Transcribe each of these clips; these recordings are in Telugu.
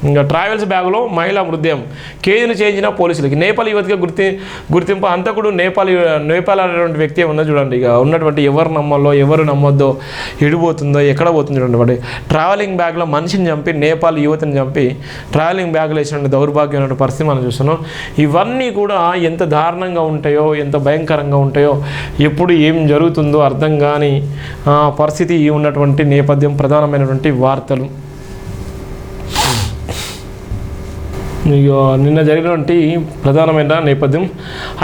ఇంకా ట్రావెల్స్ బ్యాగ్లో మహిళా మృతదేహం, కేజీని చేయించిన పోలీసులకి. నేపాల్ యువతిగా గుర్తింపు. హంతకుడు నేపాల్ అనేటువంటి వ్యక్తి ఉన్నది చూడండి. ఇక ఉన్నటువంటి ఎవరు నమ్మాలో ఎవరు నమ్మొద్దో, ఎడిపోతుందో ఎక్కడ పోతుందో చూడండి. వాడి ట్రావెలింగ్ బ్యాగ్లో మనిషిని చంపి నేపాల్ యువతిని చంపి ట్రావెలింగ్ బ్యాగ్లో వేసినటువంటి దౌర్భాగ్యమైన పరిస్థితి మనం చూస్తున్నాం. ఇవన్నీ కూడా ఎంత దారుణంగా ఉంటాయో, ఎంత భయంకరంగా ఉంటాయో, ఎప్పుడు ఏం జరుగుతుందో అర్థం కాని పరిస్థితి ఉన్నటువంటి నేపథ్యం ప్రధానమైనటువంటి వార్తలు. నిన్న జరిగినటువంటి ప్రధానమైన నేపథ్యం.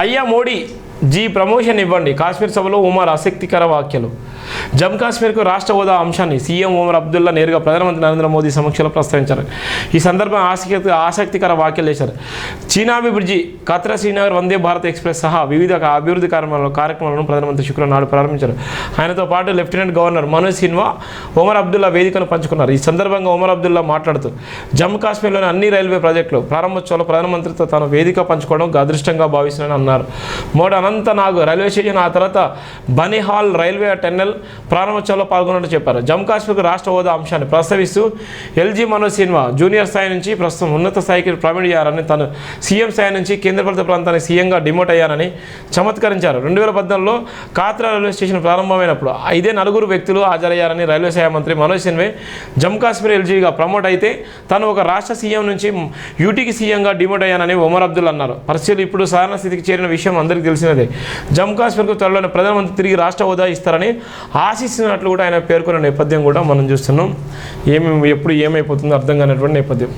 అయ్యా మోడీ జీ ప్రమోషన్ ఇవ్వండి, కాశ్మీర్ సభలో ఉమర్ ఆసక్తికర వ్యాఖ్యలు. జమ్మూ కాశ్మీర్కు రాష్ట్ర హోదా అంశాన్ని సీఎం ఉమర్ అబ్దుల్లా నేరుగా ప్రధానమంత్రి నరేంద్ర మోదీ సమక్షంలో ప్రస్తావించారు. ఈ సందర్భంగా ఆసక్తికర వ్యాఖ్యలు చేశారు. చీనాబి బ్రిడ్జి, కత్రా శ్రీనగర్ వందే భారత్ ఎక్స్ప్రెస్ సహా వివిధ అభివృద్ధి కార్యక్రమాలను ప్రధానమంత్రి శుక్రవారం నాడు ప్రారంభించారు. ఆయనతో పాటు లెఫ్టినెంట్ గవర్నర్ మనోజ్ సిన్హా, ఉమర్ అబ్దుల్లా వేదికను పంచుకున్నారు. ఈ సందర్భంగా ఉమర్ అబ్దుల్లా మాట్లాడుతూ జమ్మూ కాశ్మీర్లోని అన్ని రైల్వే ప్రాజెక్టులు ప్రారంభోత్సవంలో ప్రధానమంత్రితో తాను వేదిక పంచుకోవడం అదృష్టంగా భావిస్తున్నానని అన్నారు. మోడీ అనంతనాగ్ రైల్వే స్టేషన్, ఆ తర్వాత బనిహాల్ రైల్వే టన్నెల్ ప్రారంభోత్సవంలో పాల్గొన్నట్టు చెప్పారు. జమ్మూ కాశ్మీర్కు రాష్ట్ర హోదా అంశాన్ని ప్రస్తావిస్తూ ఎల్జీ మనోజ్ సిన్హా జూనియర్ స్థాయి నుంచి ప్రస్తుతం ఉన్నత స్థాయికి ప్రమోట్ అయ్యారని, తను సీఎం స్థాయి నుంచి కేంద్రపాలిత ప్రాంతానికి సీఎంగా డిమోట్ అయ్యారని చమత్కరించారు. 2014లో కాత్రా రైల్వే స్టేషన్ ప్రారంభమైనప్పుడు 5 వ్యక్తులు హాజరయ్యారని రైల్వే శాఖ మంత్రి మనోజ్ సిన్హా జమ్మూ కాశ్మీర్ ఎల్జీగా ప్రమోట్ అయితే తను ఒక రాష్ట్ర సీఎం నుంచి యూటీకి సీఎంగా డిమోట్ అయ్యానని ఉమర్ అబ్దుల్లా అన్నారు. పరిస్థితులు ఇప్పుడు సాధారణ స్థితికి చేరిన విషయం అందరికీ తెలిసినదే. జమ్మూ కాశ్మీర్కు త్వరలోనే ప్రధానమంత్రి తిరిగి రాష్ట్ర హోదా ఇస్తారని ఆశిస్తున్నట్లు కూడా ఆయన పేర్కొన్న నేపథ్యం కూడా మనం చూస్తున్నాం. ఎప్పుడు ఏమైపోతుందో అర్థం కానటువంటి నేపథ్యం.